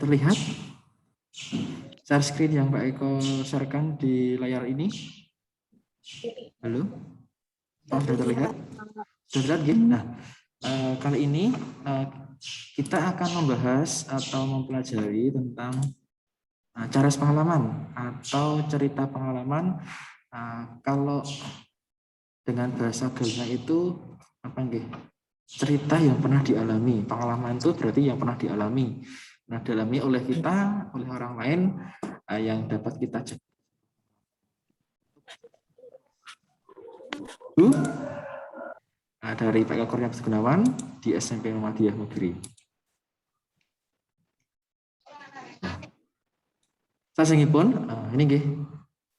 terlihat share screen yang Mbak Eko sharekan di layar ini? Halo? Oh, sudah terlihat? Sudah terlihat, gitu? Nah, kali ini kita akan membahas atau mempelajari tentang cara pengalaman atau cerita pengalaman. Kalau dengan bahasa gaulnya itu apa nggih? Cerita yang pernah dialami. Pengalaman itu berarti yang pernah dialami. Pernah dialami oleh kita, oleh orang lain yang dapat kita cek. Dari Pak Eko Kurnia Gunawan di SMP Muhammadiyah Mugri. Sasengipun ini nggih.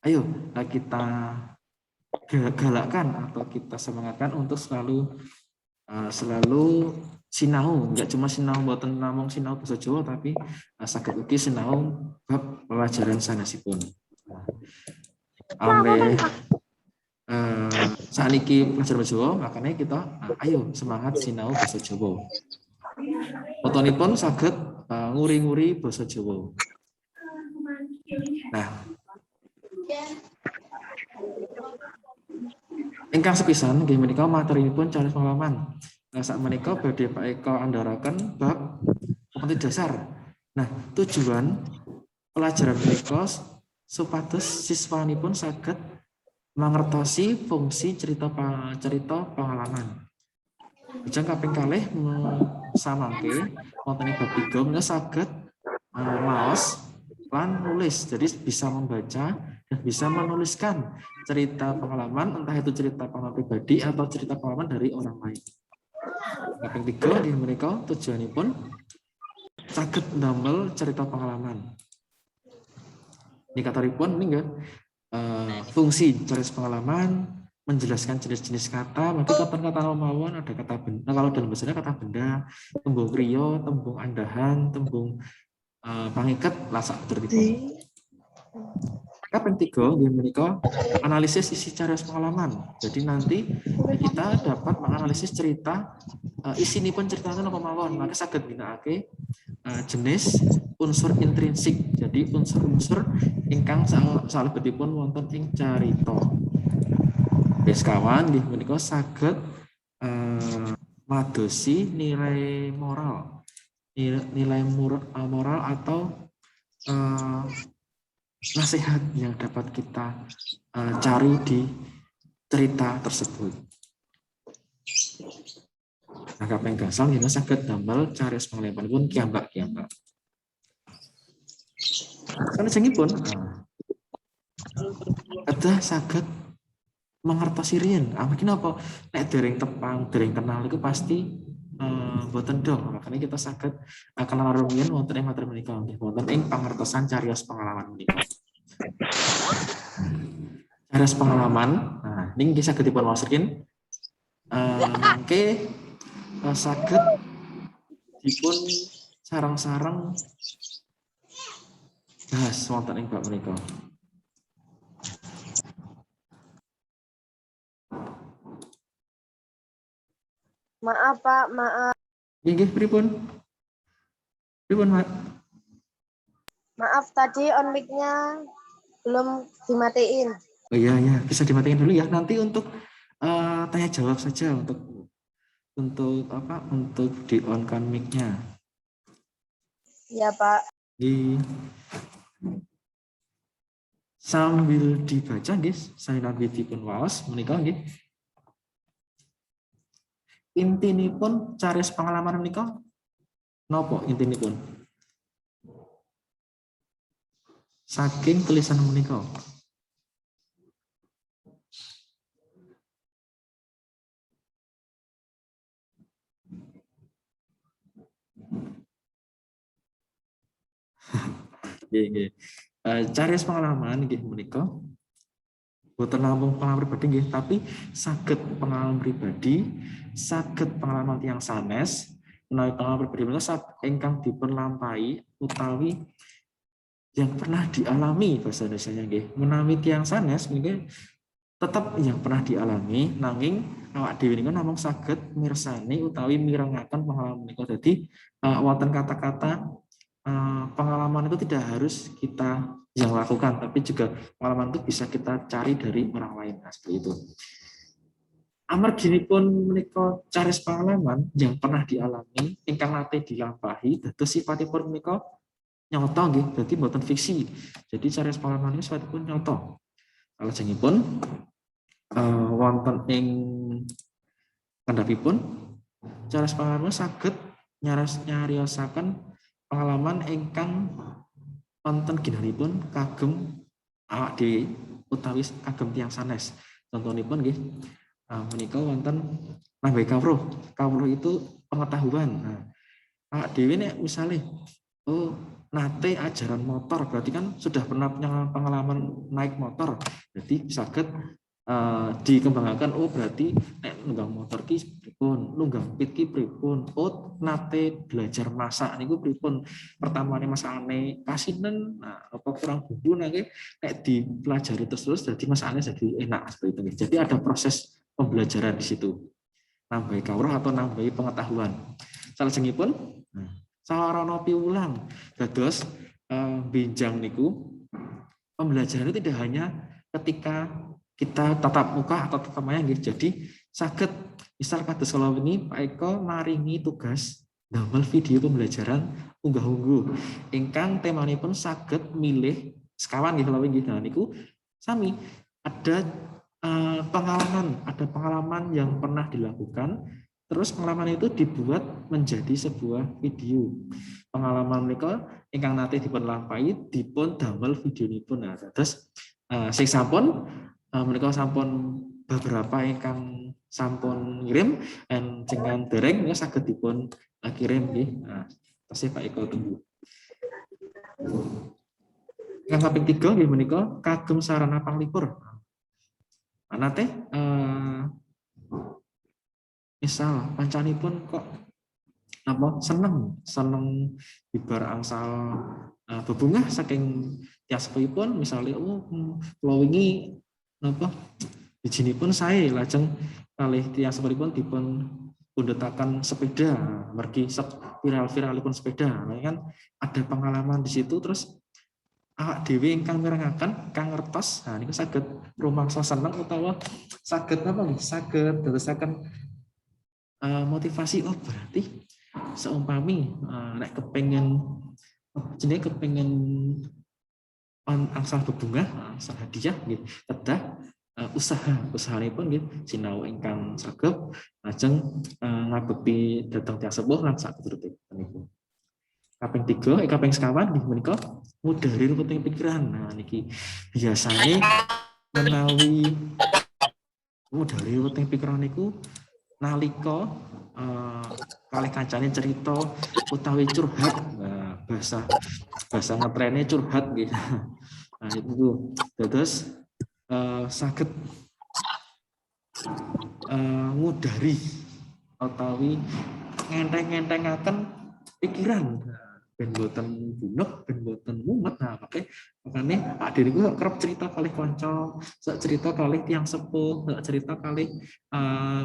Ayo kita galakkan atau kita semangatkan untuk selalu sinau, enggak cuma sinau mboten namung sinau basa Jawa tapi saged ugi sinau bab pelajaran sanesipun. Ambe saniki pelajaran basa Jawa, makanya kita ayo semangat sinau basa Jawa. Fotonipun saged nguri-nguri basa Jawa. Nah, ingkang sepisan nggih menika materinipun cariyos pengalaman. Nah, sak menika badhe Pak Eko andharaken bab kompetensi dasar. Nah, tujuan pelajaran menika supados siswanipun saged mangertosi fungsi cerita pengalaman. Lajeng kaping kalih samangke wonten ing bab 3 menika saged maos lan nulis. Jadi bisa membaca dan bisa menuliskan cerita pengalaman, entah itu cerita pengalaman pribadi atau cerita pengalaman dari orang lain. Kaping 3 di mereka tujuanipun saged ndamel cerita pengalaman. Ini kataripun ini fungsi cerita pengalaman menjelaskan jenis-jenis kata, maka kata-kata mawon ada kata benda, kalau dalam bahasa kata benda, tembung kriya, tembung andahan, tembung pangiket, lasak tertipu. Kaping 3 di menika analisis isi cariyos pengalaman. Jadi nanti kita dapat menganalisis cerita isinipun ceritanya apa mawon, maka saged ginakake jenis unsur intrinsik. Jadi unsur-unsur ingkang salebetipun wonten ing carita. Wis kawan nggih menika saged madosi nilai moral. Nilai moral atau nasihat yang dapat kita cari di cerita tersebut. Nah, kaping gangsal kita saged damel cariyos pengalaman pun kiambak-kiambak. Salajengipun kedah saged mangertosi riyen. Mungkin apa nek dereng tepang, dereng kenal itu pasti boten dong. Makanya kita saged kenal rumiyin wonten ing materi menika nggih wonten ing pangertosan cariyos pengalaman menika. Cariyos pengalaman. Nah, niki saged dipun waosaken mangke saged dipun sareng-sareng bahas wonten ing bab menika. Maaf Pak, maaf. Nggih, pripun? Pripun, Mak? Maaf tadi on mic-nya belum dimatiin. Oh iya, bisa dimatiin dulu ya. Nanti untuk tanya jawab saja untuk apa? Untuk di on-kan mic-nya. Iya, Pak. Sambil dibaca, guys, saya nabi dipun waos menika nggih. Intinipun cariyos pengalaman menika napa intinipun? Saking tulisan menika. Nggih. Cariyos pengalaman nggih menika boten namung pengalaman pribadi nggih, tapi saged pengalaman pribadi, saged pengalaman tiyang sanes, menawi pengalaman pribadi menika ingkang dipun lampahi utawi yang pernah dialami bahasa Indonesianya nggih. Menawi tiyang sanes nggih tetap yang pernah dialami, nanging awak dhewe niku namung saged mirsani utawi mirengaken pengalaman menika. Dadi wonten kata-kata pengalaman itu tidak harus kita yang lakukan, tapi juga pengalaman itu bisa kita cari dari orang lain. Nah, seperti itu. Amarginipun menika caris pengalaman yang pernah dialami ingkang nate dilampahi dados sifatipun menika nyata nggih, dadi mboten fiksi. Jadi caris pengalaman ini sifatipun nyata. Salajengipun wonten ing kandhapipun caris pengalaman saged nyariosaken pengalaman ingkang wonten ginanipun kagem awak dhewe utawi kagem tiyang sanes. Contonipun nggih menika wonten nambahi kawruh. Kawruh itu pengetahuan. Nah, awak dhewe nek misale nate ajaran motor berarti kan sudah pernah punya pengalaman naik motor. Jadi saged dikembangkan berarti nek nunggang motor ki pripun, nunggang pit ki pripun, nate belajar masak niku pripun, pertamane masakane kasinen, nah apa kurang bumbu nek dipelajari terus jadi masakane jadi enak seperti itu. Jadi ada proses pembelajaran di situ, nambahi kawruh atau nambahi pengetahuan. Salajengipun sarana piwulang dados benjang niku pembelajaran itu tidak hanya ketika kita tatap muka atau tatap maya nggih. Jadi saged misal kados kala wingi Pak Eko maringi tugas damel video pembelajaran unggah-ungguh ingkang temanipun saged milih sekawan nggih kala wingi. Nah niku sami ada pengalaman yang pernah dilakukan, terus pengalaman itu dibuat menjadi sebuah video. Pengalaman mereka ingkang nate dipun lampahi dipun damel videonipun. Nah terus sing sampun mereka sampun beberapa ingkang sampun ngirim dan jenengan dereng ya saged dipun kirim nggih. Nah, tasih Pak Eko tunggu. Yang kaping 3 nggih menika kagem sarana panglipur. Ana teh misal pancanipun kok napa seneng bibar angsal bebungah saking tiasipun misalnya kula wingi napa bijinipun sae lajeng kalih tiasipun dipun pundhetaken sepeda mergi viral-viralipun sepeda. Nah, kan ada pengalaman di situ terus awak dhewe ingkang mirengaken kang ngertos. Nah niku saged rumangsa seneng utawa saged napa nggih saged dadosaken motivasi berarti seumpami nek kepengin jenenge kepengin angsal bebungah angsal hadiah nggih kedah usahanipun nggih sinau ingkang saged lajeng ngabekti dhateng tiyang sepuh lan saketurute niku. Kaping 3 kaping sekawan nggih menika mudhari ruweting pikiran. Nah niki biasane menawi mudhari ruweting pikiran niku nalika kalih kancane cerita utawi curhat. Nah, bahasa ngetrene curhat nggih. Nah itu dados saged ngudari utawi ngenteng-ngentengaken pikiran ben boten buneg ben boten mumet. Nah makane Pak Diri ku kerep cerita kalih kanca, cerita kalih tiyang sepuh, cerita kalih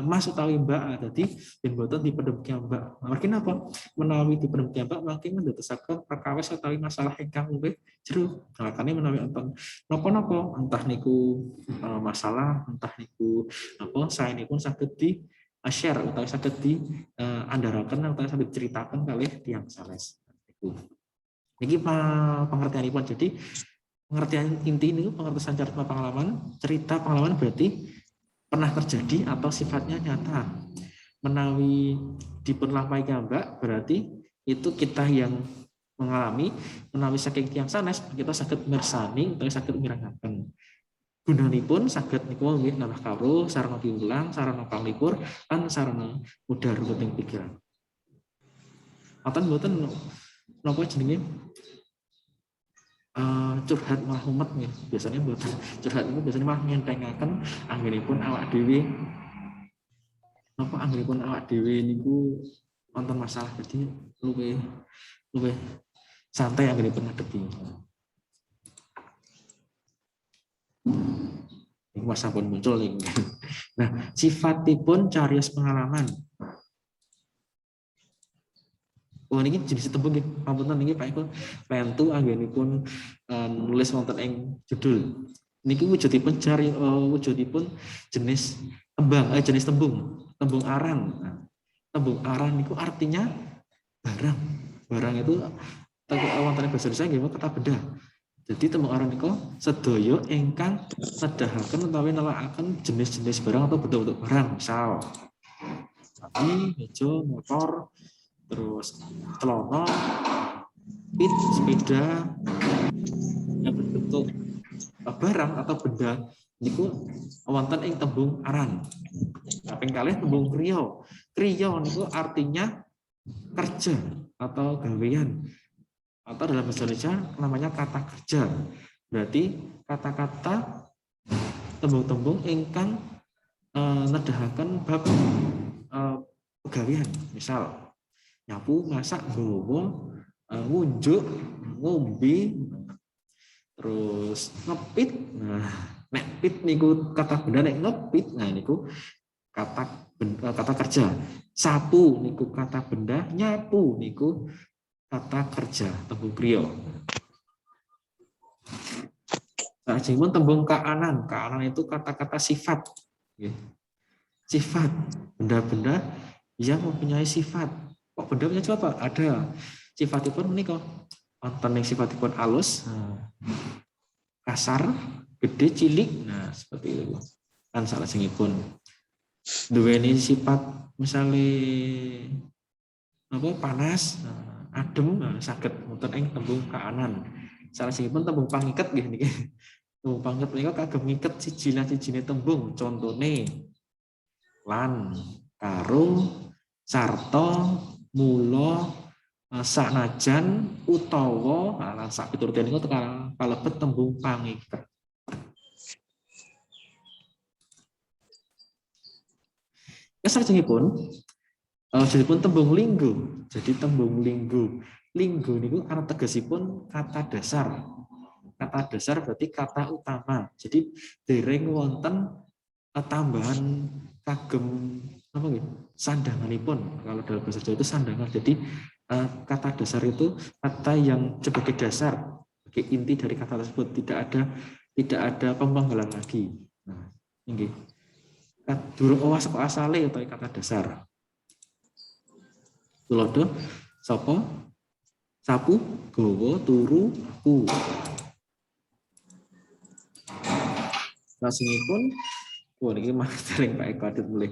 Mas utawi Mbak. Dadi ben boten dipendhem Mbak. Margi napa menawi dipendhem Mbak mangke ndadosaken perkawis utawi masalah ingkang luwih jero. Makane menawi wonten napa-napa entah niku masalah, entah niku apa saenipun saged di share utawi saged di andharaken utawi saged ceritaken kalih tiyang sanes. Niki pengertianipun. Jadi pengertian inti ini pengertian cerita pengalaman. Cerita pengalaman berarti pernah terjadi atau sifatnya nyata. Menawi dipun lampahi Mbak berarti itu kita yang mengalami. Menawi saking tiyang sanes kita saged mirsani utawi saged mirengaken. Gunanipun saged niku nggih nambah kawruh, sarana piwulang, sarana panglipur, lan sarana mudhar ruweting pikiran. Mboten napa jenenge curhat malah umet nih. Biasanya buat curhat itu biasanya malah ngentengaken anggenipun awak dhewe napa anggenipun awak dhewe niku wonten masalah jadi luwih santai anggenipun ngadepi. Ini masa pun muncul nih. Nah, sifatipun cariyos pengalaman. Oh ini jenis tembung nggih. Pangapunten niki Pak Eko pentu anggenipun nulis wonten ing judul. Niki wujudipun wujudipun jenis jenis tembung aran. Nah, tembung aran itu artinya barang. Barang itu wonten ing basa Indonesia nggih kata benda. Jadi tembung aran niku sedaya ingkang nedahaken utawi nelakaken jenis-jenis barang atau bentuk-bentuk barang. Misal tadi meja, motor, terus celana, pit, sepeda yang berbentuk barang atau benda niku wonten ing tembung aran. Kaping kalih tembung kriya. Kriya niku artinya kerja atau gawean. Atau dalam bahasa Indonesia namanya kata kerja. Berarti kata-kata tembung-tembung ingkang nedahaken bab pegawean. Misal nyapu, masak, nggawa, ngunjuk, ngombe, terus ngepit. Nah, nek pit niku kata benda, nek ngepit nah niku kata kerja. Sapu niku kata benda, nyapu niku kata kerja, tembung kriya. Nah, tembung kaanan. Kaanan itu kata-kata sifat. Sifat, benda-benda yang mempunyai sifat. Kok benda punya sifat, Pak? Ada. Sifatipun menika wonten ing sifatipun alus, kasar, gede, cilik. Nah, seperti itu. Kan salajengipun duweni sifat misalnya panas, adem, saged wonten ing tembung kaanan. Salajengipun tembung pangiket nggih niki. Tembung pangiket menika kagem ngiket siji-sijine tembung. Contone lan, karo, sarta, mula, sanajan, utawa, lan sak piturute niku kalebet tembung pangiket. Salajengipun jadipun tembung linggo. Jadi tembung linggo. Linggo niku arep tegesipun kata dasar. Kata dasar berarti kata utama. Jadi dereng wonten tambahan kagem apa nggih? Sandanganipun. Kalau dalam bahasa Jawa itu sandangan. Jadi kata dasar itu kata yang sebagai dasar, sebagai inti dari kata tersebut. Tidak ada pemanggilan lagi. Nah, ini durung owas kok asale utawi kata dasar. Tulodo sapa? Sapu, gawa, turu, ku. Salajengipun niki materi Pak Eko Adit mulih.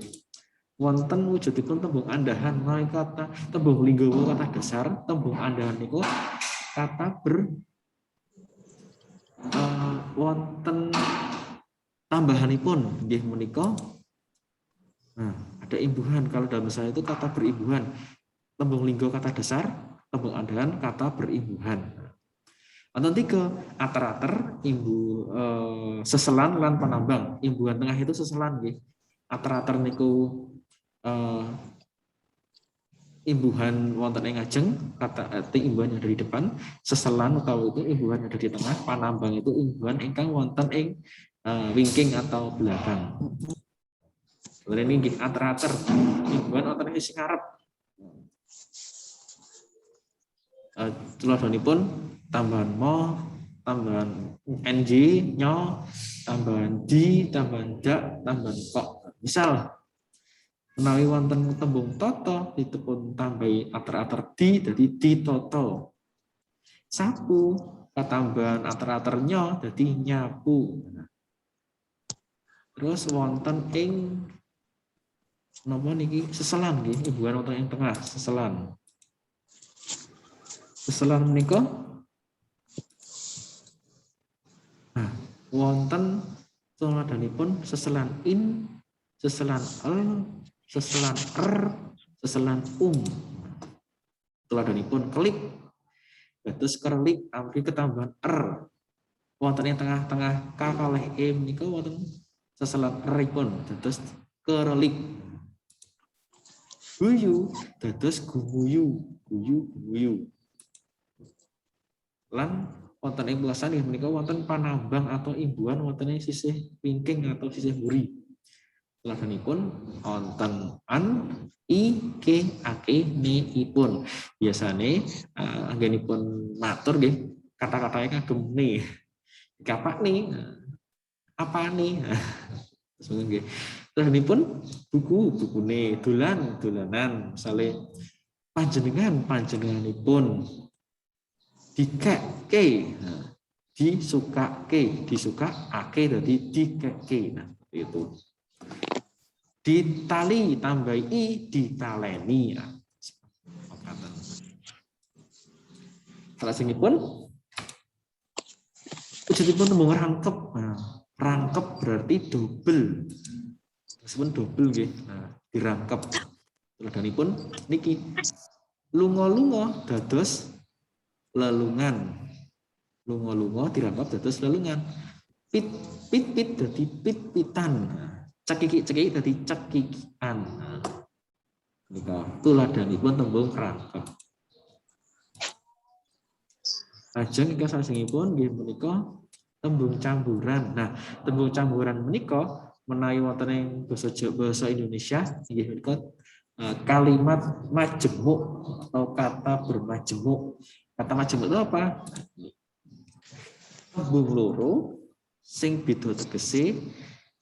Wonten wujudipun tembung andahan. Nah, kata tembung linggo kata dasar, tembung andahan niku kata wonten tambahanipun nggih menika. Nah, ada imbuhan. Kalau dalam bahasa itu kata berimbuhan. Tembung linggo kata dasar, tembung andahan kata berimbuhan. Wonten tiga, ater-ater, seselan lan panambang. Imbuhan tengah itu seselan nggih. Ater-ater niku imbuhan wonten ing ajeng, kata imbuhan yang ada di depan, seselan utawa itu imbuhan yang ada di tengah, panambang itu imbuhan ingkang wonten ing wingking atau belakang. Kemudian ini ater-ater, imbuhan wonten ing sing ngarep. Tuladhanipun tambahan mo, tambahan ng, nyo, tambahan di, tambahan dak, tambahan kok. Misal menawi wonten tembung toto ditepun tambahi ater-ater di, jadi di toto. Sapu tambahan ater-ater nyo, jadi nyapu. Terus wonten ing napa niki seselan nggih, imbuhan wonten ing tengah seselan. Seselan menika wonten tuladhanipun seselan in, seselan el, seselan seselan Tuladhanipun kelik. Dados kerlik amargi ketambahan wonten ing tengah-tengah ka kalih e menika wonten seselan eripun dados kerelik. Guyu dados gumuyu, guyu. Lan wonten ing pulasan menika wonten panambang atau imbuhan wonten ing sisih wingking atau sisih mburi. Tuladanipun wonten an, ike, ake, ni, ipun. Biasane anggenipun matur nggih kata-katanya kagem ni. Kapak nih, apa nih? Terus tuladanipun buku nih, dolanan, misalnya panjenenganipun dikeke, disukake dadi dikeke. Nah, itu. Ditali tambahi i, ditaleni. Salajengipun wujudipun tembung rangkep. Nah, rangkep berarti double. Meskipun double nggih. Nah, dirangkep. Tuladanipun niki lunga-lunga dados lelungan. Lunga-lunga dirangkep dados lelungan. Pit dadi pit-pitan. Cekiki dadi cekikian. Nika tuladanipun tembung rangkep. Lajeng nika salajengipun nggih menika tembung campuran. Nah, tembung campuran menika menawi wonten ing basa Indonesia nggih menika kalimat majemuk atau kata bermajemuk. Kata majemuk itu apa? Tembung loro sing beda tegese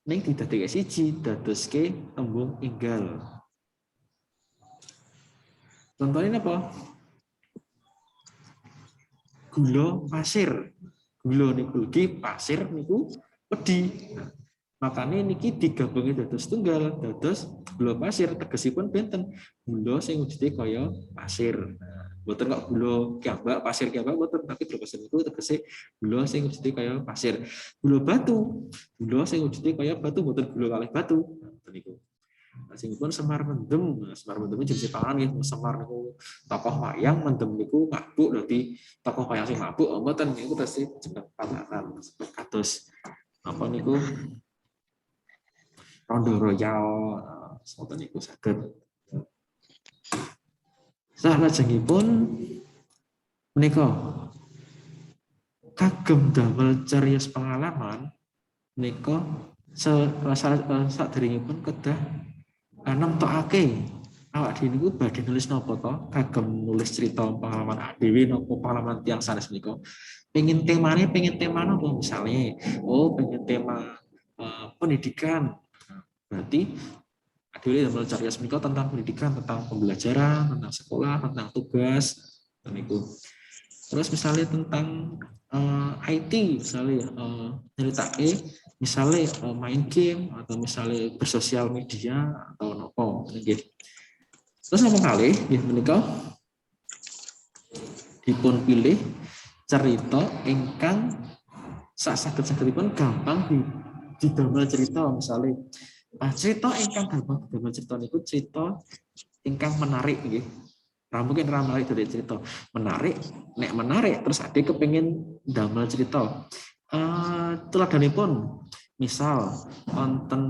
ning didadekake siji dadoske tembung enggal. Contohnya apa? Gula pasir. Gula niku pasir niku pedhi. Nah, makanya niki digabungi dados tunggal, dados gula pasir, tegesipun benten gula sing wujude kaya pasir. Nah, boten kok gula kiambak, pasir kiambak boten, tapi gula pasir niku tegese gula sing wujude kaya pasir. Gula batu, gula sing wujude kaya batu, boten gula kalih batu. Nah, niku. Singipun Semar Mendem. Semar Mendem jenis pangan nggih. Semar niku tokoh wayang, Mendem niku mabuk, dadi tokoh wayang sing mabuk mboten niku tesih jeneng panganan. Kados apa niku Rondo Royal ngoten niku saged. Salajengipun menika kagem damel cariyos pengalaman menika saderengipun kedah nemtokake awak dhewe niku badhe nulis napa to, kagem nulis cerita pengalaman dhewe napa pengalaman tiyang sanes menika. Pengen temane napa misalnya, pengen tema pendidikan. Berarti dhewe damel cariyos menika tentang pendidikan, tentang pembelajaran, tentang sekolah, tentang tugas niku. Terus misalnya tentang IT, misalnya nyeritake misalnya main game atau misalnya bersosial media atau nopo nggih. Terus napa kalih nggih menika dipun pilih cerita ingkang saged-sagedipun gampang didamel cerita, misalnya cerita ingkang gampang didamel cerita niku cerita ingkang menarik nggih. Mungkin menarik dari cerita menarik, nek menarik terus ade kepengin damel cerita. Tuladanipun misal wonten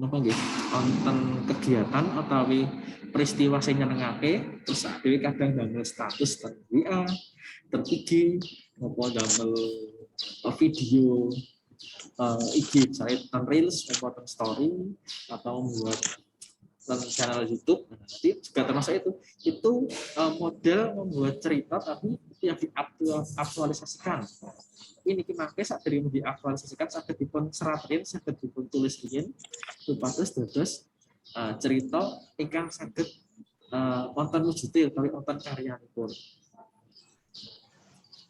apa nggih, wonten kegiatan utawi peristiwa sing nyenengake terus ade kadang damel status ten WA, ten IG, apa damel video IG misalnya ten Reels, apa ten story atau membuat channel YouTube. Nanti juga termasuk itu model membuat cerita tapi yang diaktualisasikan. Ini mangke saat diaktualisasikan saged dipun seratin, saged dipun tulis riyin supados dados cerita ingkang saged wonten wujude utawi wonten karyanipun.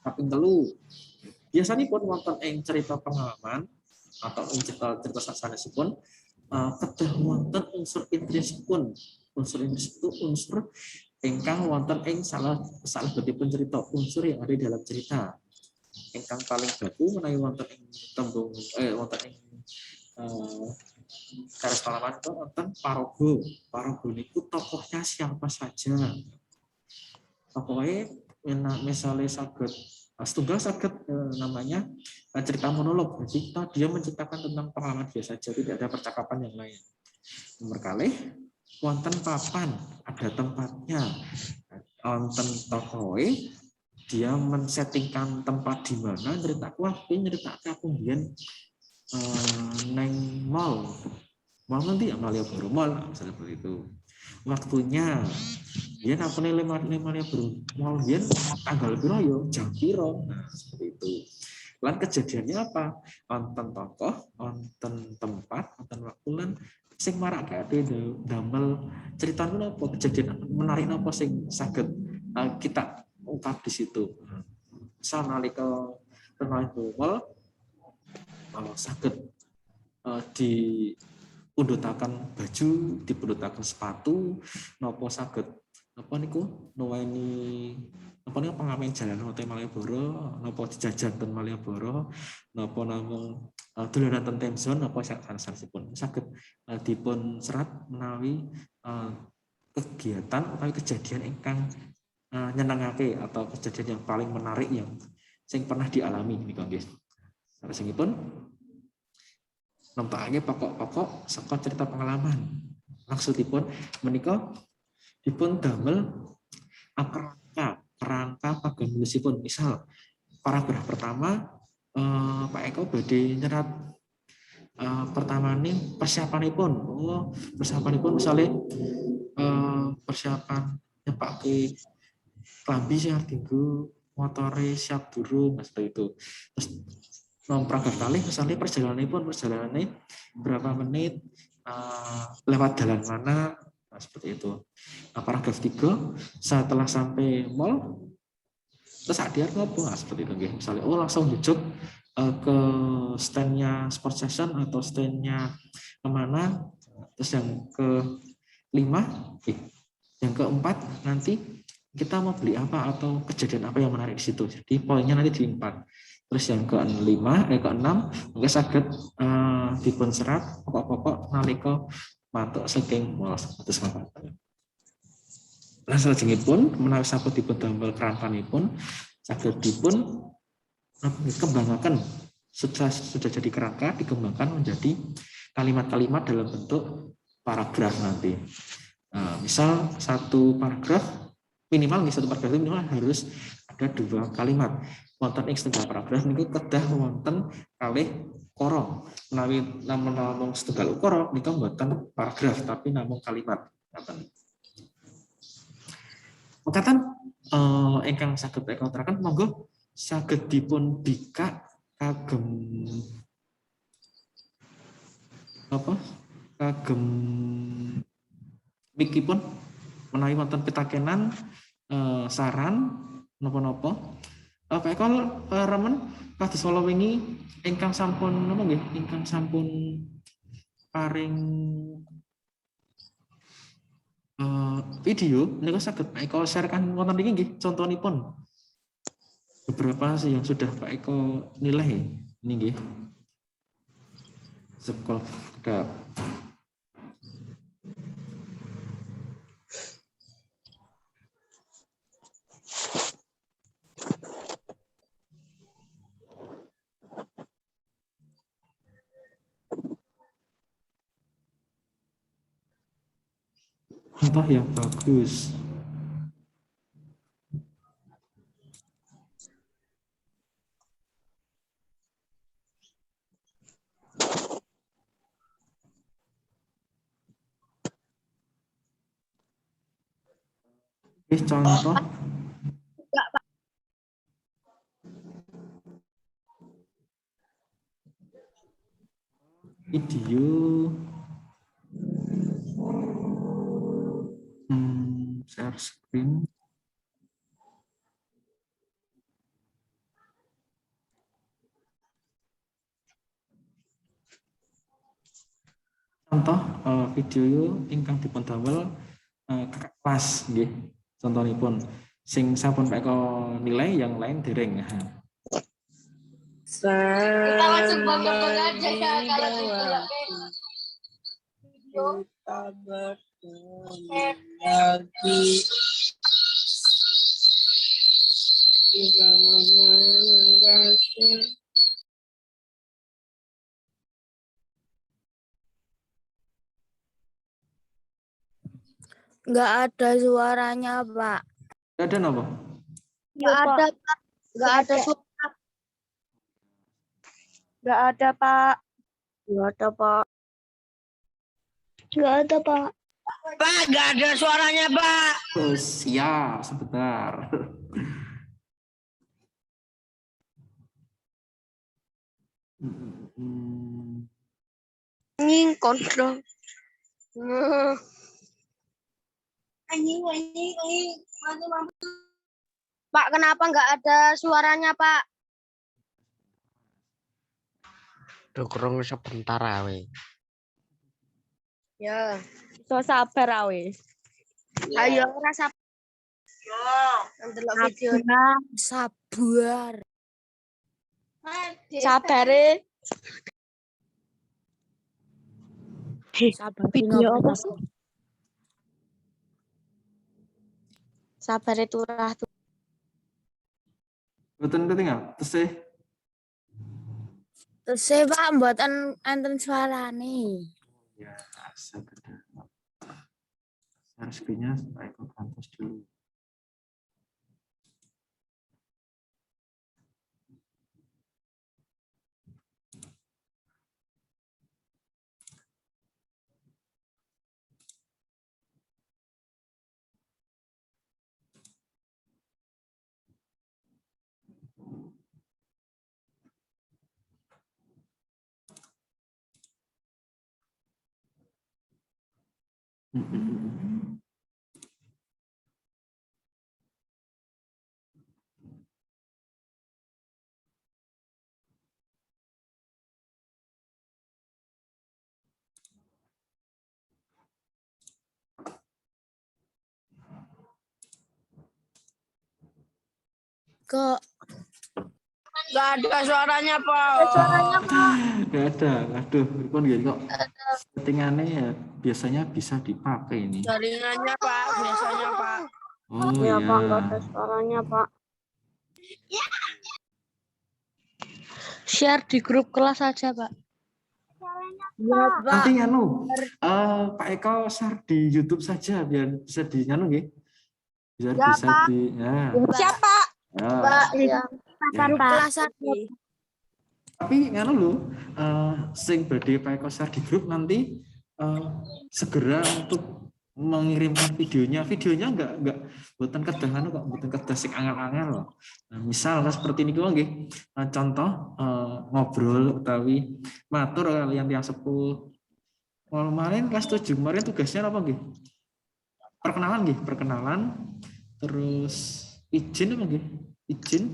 Kaping 3 biasanipun wonten ing cerita pengalaman atau ing cerita sanesipun kedah wonten unsur intrinsipun. Unsur intrinsip itu unsur ingkang wonten ing salebetipun cerita, unsur yang ada di dalam cerita. Ingkang paling baku menawi wonten ing tembung wonten ing garis pengalaman itu wonten paraga. Paraga niku tokohnya siapa saja. Tokohnya misalnya saged setunggal saged namanya cerita monolog. Jadi dia menceritakan tentang pengalaman dia saja, tidak ada percakapan yang lain. Nomor kalih wonten papan, ada tempatnya. Wonten tokoe dia men-settingkan tempat di mana nyeritaku aku mbiyen neng mall Mal nanti ya Malioboro Mall misalnya seperti itu. Waktunya dia apa nih Malioboro Mall dia tanggal piro yo jam piro. Nah, seperti itu. Lan kejadiannya apa? Wonten tokoh, wonten tempat, wonten waktu lan sing marakake damel cerita napa kejadian menarik napa sing saged kita ungkap di situ. Misal nalika Malioboro Mall saged dipundhutaken baju, dipundhutaken sepatu, napa saged apa niku nuweni apa niku pengamen jalan hotel Malioboro, napa dijajan ten Malioboro, napa namung dolanan ten Temzon, napa sanesipun saged dipun serat menawi kegiatan atau kejadian ingkang nyenengake atau kejadian yang paling menarik yang sing pernah dialami niku nggih. Sanesipun nempatake pokok-pokok saka cerita pengalaman. Maksudipun menika dipun damel kerangka paganulisipun. Misal paragraf pertama Pak Eko badhe nyerat pertama ini persiapanipun. Persiapanipun misalnya persiapan nyepake klambi sing tinggu motore siap durung seperti itu. Terus paragraf kali misalnya perjalanannya berapa menit lewat jalan mana seperti itu. Paragraf 3 setelah sampai mall terus hadir ngopo seperti itu misalnya langsung jujuk ke standnya Sport Session atau standnya kemana. Terus yang kelima yang keempat nanti kita mau beli apa atau kejadian apa yang menarik di situ. Jadi poinnya nanti di 4. Terus yang keenam mungkin saged dipun serat pokok-pokok nalika matuk saking mall terus mangkat. Lah salajengipun menawi sampun dipun damel kerantanipun saged dipun kembangaken sudah jadi kerangka dikembangkan menjadi kalimat-kalimat dalam bentuk paragraf nanti. Misal satu paragraf minimal harus ada 2 kalimat. Wonten ing setengah paragraf niku kedah wonten kalih ukara. Menawi namung setunggal ukara nika mboten paragraf tapi namung kalimat. Mekaten ingkang saged Eko teraken monggo saged dipun bikak kagem kagem mikipun menawi wonten pitakenan saran napa-napa Pak Eko remen kados kala wingi ingkang sampun napa nggih ingkang sampun paring video niku saged Pak Eko sharekan wonten niki nggih contonipun beberapa sih yang sudah Pak Eko nilai ini nggih sekolah contoh yang bagus. Contoh video share screen contoh video ingkang dipun damel kelas nggih contohipun sing sampun Pak Eko nilai yang lain dereng. Kita langsung bangga-bangga aja ya kalau video. Kita bertemu lagi. Nggak ada suaranya, Pak. Nggak ada napa? Nggak ada, Pak. Nggak ada suara. Nggak ada, Pak. Nggak ada, Pak. Nggak ada, Pak. Pak, nggak ada suaranya, Pak. Oh, siap, sebentar. Anjing, kontrol. Anjing. Pak, kenapa nggak ada suaranya, Pak? Duh, kurang sebentar awe. Ya. So sabar awe. Ayo, rasa. Ndelok video. Sabar. Sabare. Sabar. Video apa sih? Sabare turah tuh. Betul ketinggal. Terus Terus Pak mboten enten suarane. ya, sebentar. Share screen-nya supaya ke kanvas dulu. Kok Nggak ada suaranya, Pak. Nggak ada. Aduh, pun gitu kok. Settingannya ya biasanya bisa dipakai ini. Jaringannya, Pak. Biasanya, Pak. Oh Ya, ya. Pak, nggak ada suaranya, Pak. Share di grup kelas aja, Pak. ya, Pak? Nanti nganu, Pak Eko share di YouTube saja biar bisa di nganu nggih. Biar Ya, bisa Pak. di ya. Siapa? Ya. Pak, ya. Ya. Kelas aja. Tapi nganu lho, sing badhe Pak Eko share di grup nanti segera untuk mengirimkan videonya. Videonya enggak mboten kedah anu kok, mboten kedah sing angel-angel loh. Nah, misal seperti ini nggih, contoh ngobrol utawi matur kalian yang sepuh. Kemarin kelas 7 kemarin tugasnya apa nggih? Perkenalan nggih, perkenalan. Terus izin apa nggih? Izin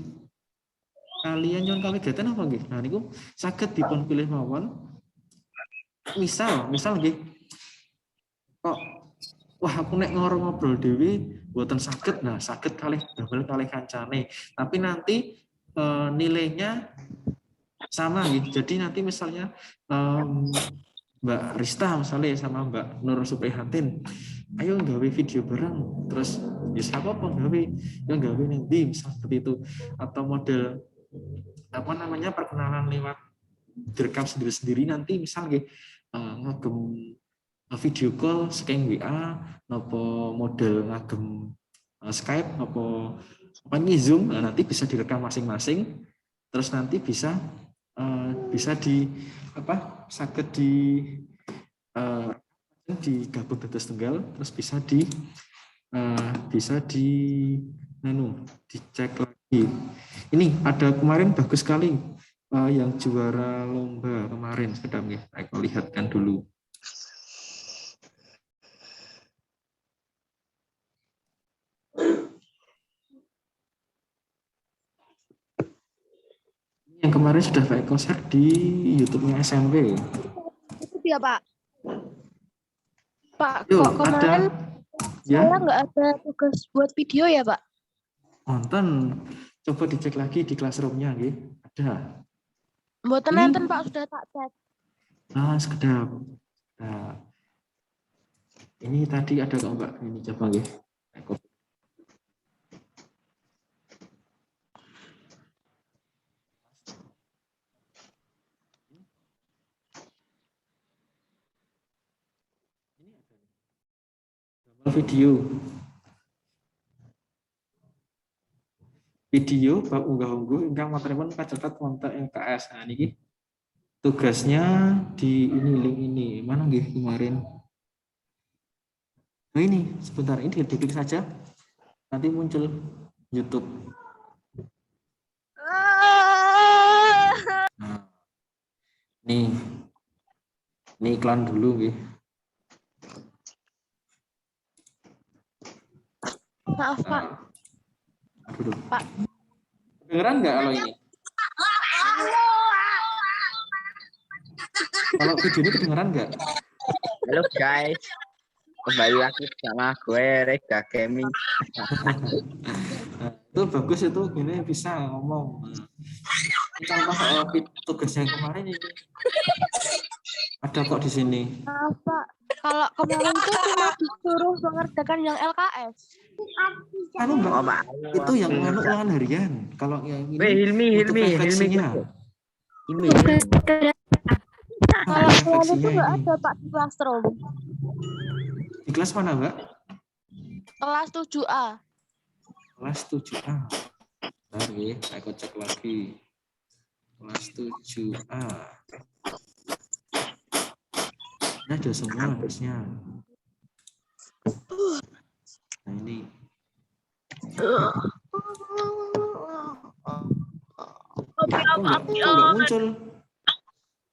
kalian nyon kawigaten apa nggih? Nah niku saged dipun pilih mawon. Misal nggih. Kok wah aku nek ngobrol dhewe mboten saged. Nah, saged kalih damel kalih kancane. Tapi nanti nilainya sama gitu. Jadi nanti misalnya Mbak Rista misalnya sama Mbak Nur Suprihatin, ayo nggawe video bareng, terus ya siapa apa nggawe, ya nggawe nanti misal seperti itu, atau model apa namanya perkenalan lewat direkam sendiri-sendiri nanti misal ngagem video call scan WA, nopo model ngagem Skype, nopo apa ini Zoom, nah, nanti bisa direkam masing-masing, terus nanti bisa di apa saged digabung dados tunggal, terus bisa dicek lagi. Ini ada kemarin bagus sekali yang juara lomba kemarin, sedang ya saya lihatkan dulu. Yang kemarin sudah saya konser di YouTube-nya SMP. Itu dia, Pak. Pak, Yuk, kok kemarin ya saya nggak ada tugas buat video ya, Pak? nonton, coba dicek lagi di classroom-nya, ada. Mboten Ini- enten, Pak, sudah tak cek. Sekedap. Nah, ini tadi ada kok Mbak, ini coba nggih. Video bab unggah-ungguh ingkang materipun kacatat wonten LKS. Nah niki tugasnya di ini link ini. Mana nggih kemarin? Nah ini sebentar, ini diklik saja, nanti muncul YouTube. Nah, ini iklan dulu, nggih. Maaf Pak. Nah, aduh, Pak. kedengeran nggak kalau ini? Kalau video ini kedengeran nggak? Halo guys, kembali lagi sama gue Rega Gaming. Nah, itu bagus itu, gini bisa ngomong. Nah, ini contoh tugas yang kemarin ini. Ada kok di sini. Maaf Pak. Kalau kemarin tuh cuma disuruh mengerjakan yang LKS. Anu Mbak, Oh, Pak. itu yang anu ulangan harian. Kalau yang ini Hilmi. untuk refleksinya. Kalau kemarin itu Refleksinya nggak ini. ada Pak di classroom. Di kelas mana, Mbak? Kelas 7A. Kelas 7A. Bentar, nggih, saya cek lagi. Kelas 7A. Ini ada semua harusnya. Nah, ini. Kok nggak muncul?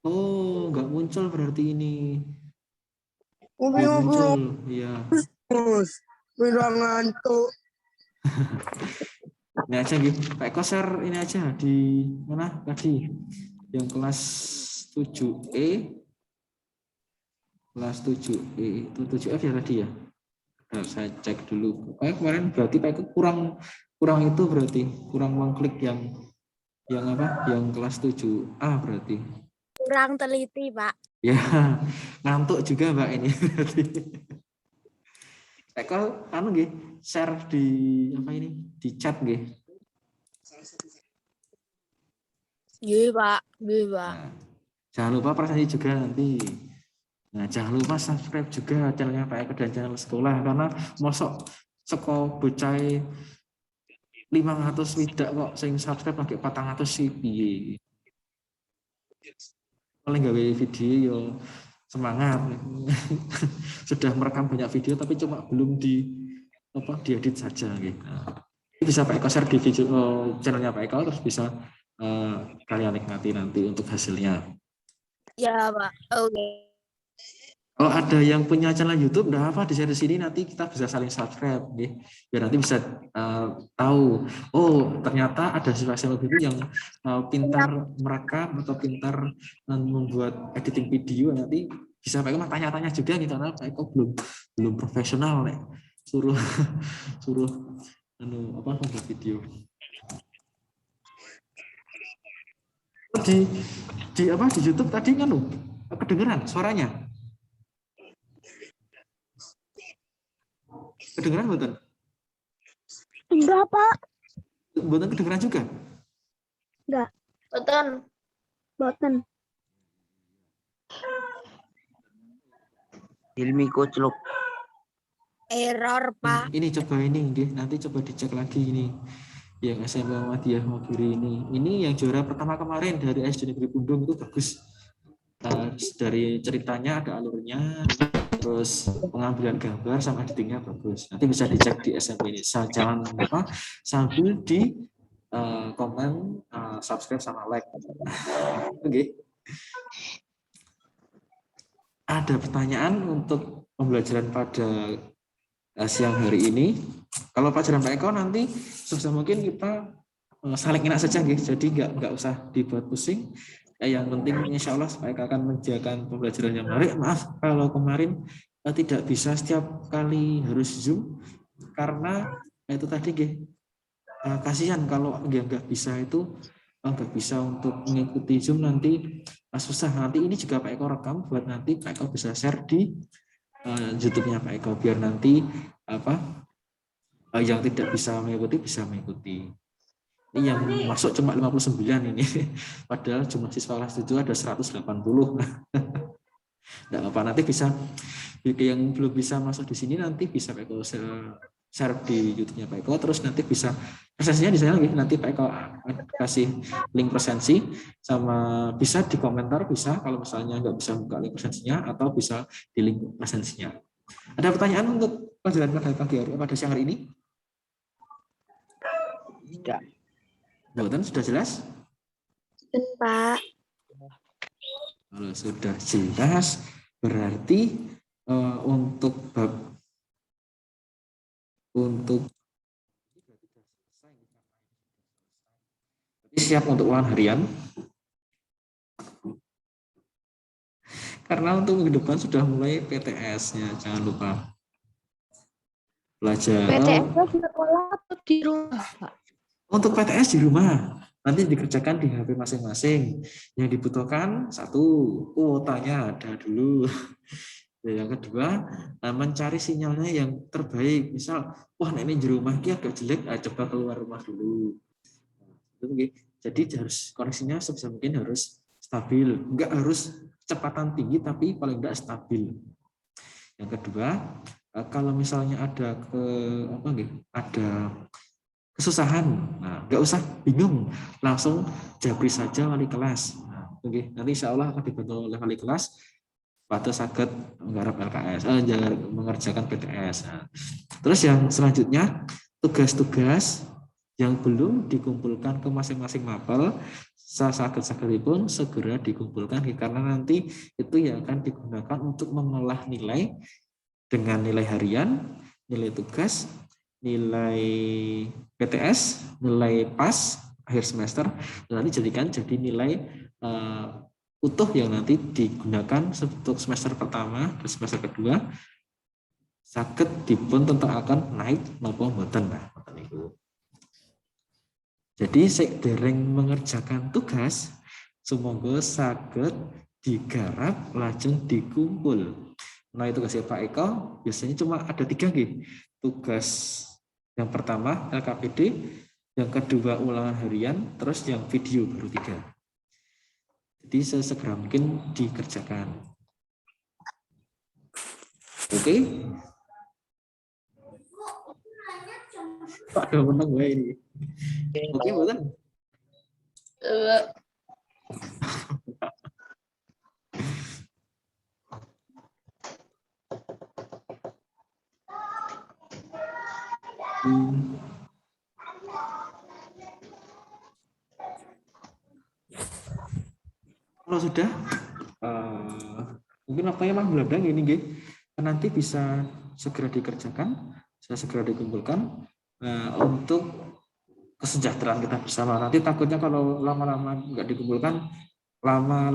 Oh, nggak muncul berarti ini. Nggak muncul, iya. Udah ngantuk. Ini aja gitu. Pak Eko share ini aja di mana tadi? Yang kelas 7E. Kelas 7E itu 7F ya tadi ya. Nah, saya cek dulu. Kemarin berarti Pak Eko kurang itu berarti kurang mengklik yang apa? Yang kelas 7A berarti. Kurang teliti, Pak. Ya, ngantuk juga Mbak ini berarti. Eko anu nggih, share di apa ini? Di chat nggih. Iya, Pak. Iya, Pak. Nah, jangan lupa presentasi juga nanti. Nah, jangan lupa subscribe juga channelnya Pak Eko dan channel sekolah karena mosok seko bocah 500 widak kok sing subscribe lagi 400 sih piye. Paling gawe video yo semangat. Sudah merekam banyak video tapi cuma belum diedit saja gitu. Nah, bisa Pak Eko share di video channelnya Pak Eko terus bisa kalian nikmati nanti untuk hasilnya. Ya, Pak. Oke. Kalau ada yang punya channel YouTube, udah apa di sini nanti kita bisa saling subscribe, ya. Biar nanti bisa tahu, oh ternyata ada siswa itu yang pintar merekam atau pintar membuat editing video, nanti bisa Pak Eko tanya-tanya juga nih karena Pak Eko belum profesional nih, suruh membuat video. Di YouTube tadi kedengeran suaranya. Kedengeran buatan? Enggak Pak. Buatan kedengeran juga? Enggak. Boten. Hilmi koclok. Error, Pak. Ini coba ini, nanti coba dicek lagi ini. Yang SMP Muhammadiyah Mogiri ini. Ini yang juara pertama kemarin dari SD Negeri Pundung itu bagus. Dari ceritanya ada alurnya, terus pengambilan gambar sama editingnya bagus. Nanti bisa dicek di SMP ini. Jangan lupa sambil di komen, subscribe sama like. Oke. Ada pertanyaan untuk pembelajaran pada siang hari ini. Kalau pelajaran Pak Eko nanti sebisa mungkin kita saling enak saja, jadi nggak usah dibuat pusing. Yang penting insya Allah Pak Eko akan menjaga pembelajaran yang menarik. Maaf kalau kemarin tidak bisa setiap kali harus Zoom karena itu tadi kasihan kalau nggak bisa untuk mengikuti Zoom nanti susah. Nanti ini juga Pak Eko rekam buat nanti Pak Eko bisa share di YouTube-nya Pak Eko biar nanti yang tidak bisa mengikuti. Ini yang masuk cuma 59 ini. Padahal jumlah siswa kelas 7 ada 180. Enggak apa, nanti bisa yang belum bisa masuk di sini nanti bisa Pak Eko share di YouTube-nya Pak Eko, terus nanti bisa presensinya di sana nanti Pak Eko kasih link presensi sama bisa di komentar, bisa kalau misalnya nggak bisa buka link presensinya atau bisa di link presensinya. Ada pertanyaan untuk pelajaran pada siang hari ini? Tidak. Buatan sudah jelas? Pak. Kalau sudah jelas, berarti untuk siap untuk ulangan harian. Karena untuk minggu depan sudah mulai PTS-nya, jangan lupa. Belajar. PTS-nya di sekolah atau di rumah, Pak? Untuk PTS di rumah, nanti dikerjakan di HP masing-masing. Yang dibutuhkan satu, kuotanya ada dulu. Yang kedua, mencari sinyalnya yang terbaik. Misal, wah ini di rumah ini agak jelek, coba keluar rumah dulu. Jadi harus koneksinya sebisa mungkin harus stabil. Enggak harus kecepatan tinggi, tapi paling enggak stabil. Yang kedua, kalau misalnya ada ada kesusahan, nah, nggak usah bingung, langsung japri saja wali kelas. Oke, nanti insya Allah akan dibantu oleh wali kelas pada sakit menggarap LKS, mengerjakan PTS. Nah, terus yang selanjutnya tugas-tugas yang belum dikumpulkan ke masing-masing mapel, sakit pun segera dikumpulkan karena nanti itu yang akan digunakan untuk mengolah nilai dengan nilai harian, nilai tugas, nilai PTS, nilai pas akhir semester, dan nanti jadi nilai utuh yang nanti digunakan untuk semester pertama dan semester kedua saged dipun tentang naik napa mboten. Jadi sedereng mengerjakan tugas semoga saged digarap lajeng dikumpul. Nah, tugasnya Pak Eko biasanya cuma ada 3 gitu. Tugas yang pertama LKPD, yang kedua ulangan harian, terus yang video baru 3. Jadi sesegera mungkin dikerjakan. Oke? Pak udah menang gue ini. Oke, betul? Kalau sudah, mungkin waktunya mah beladang ini, nanti bisa segera dikerjakan, bisa segera dikumpulkan untuk kesejahteraan kita bersama. Nanti takutnya kalau lama-lama nggak dikumpulkan, lama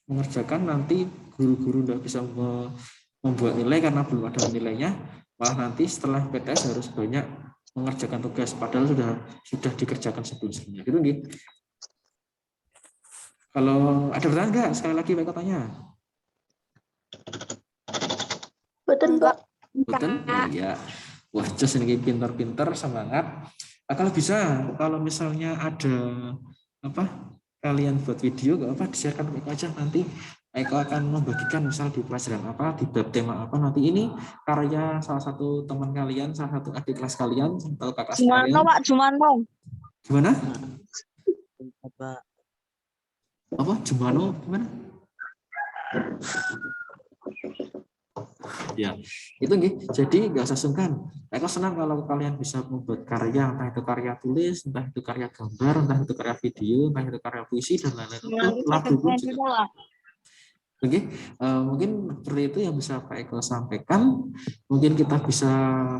mengerjakan, nanti guru-guru nggak bisa membuat nilai karena belum ada nilainya, malah nanti setelah PTS harus banyak mengerjakan tugas padahal sudah dikerjakan sebelumnya. Gitu nih. Kalau ada pertanyaan nggak? Sekali lagi Pak tanya. Betul, Pak. Betul? Ya. Wah, just ini pintar-pintar, semangat. Kalau bisa, kalau misalnya ada kalian buat video, nggak apa, di-sharekan ke Eko aja. Nanti Eko akan membagikan misal di pelajaran apa, di bab tema apa. Nanti ini karya salah satu teman kalian, salah satu adik kelas kalian, atau kakak kalian. Pak, Jumano. Gimana? Apa? Jumano? Gimana? Ya, itu jadi nggak usah sungkan. Eko senang kalau kalian bisa membuat karya, entah itu karya tulis, entah itu karya gambar, entah itu karya video, entah itu karya puisi dan lain-lain. Lagu pun juga. Oke, mungkin seperti itu yang bisa Pak Eko sampaikan. Mungkin kita bisa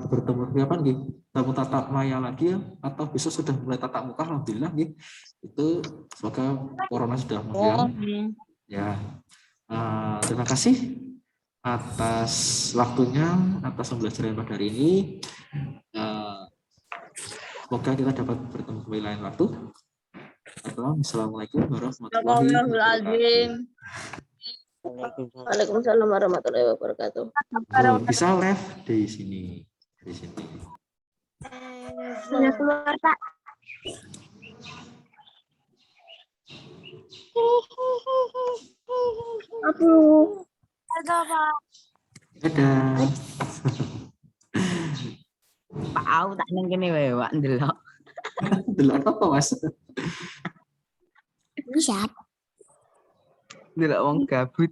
bertemu kapan tamu tatap maya lagi ya, atau bisa sudah mulai tatap muka, alhamdulillah itu semoga corona sudah menghilang. Ya, terima kasih atas waktunya, atas pembelajaran pada hari ini. Semoga kita dapat bertemu kembali lain waktu. Assalamualaikum warahmatullahi wabarakatuh. Waalaikumsalam warahmatullahi wabarakatuh. Bisa live di sini. Sudah keluar, Pak. Aduh. Dadah, Pak. Dadah. Pak aku tak neng kene wae, Pak ndelok. Delok apa, Mas? Siap. Ndelok wong gabut.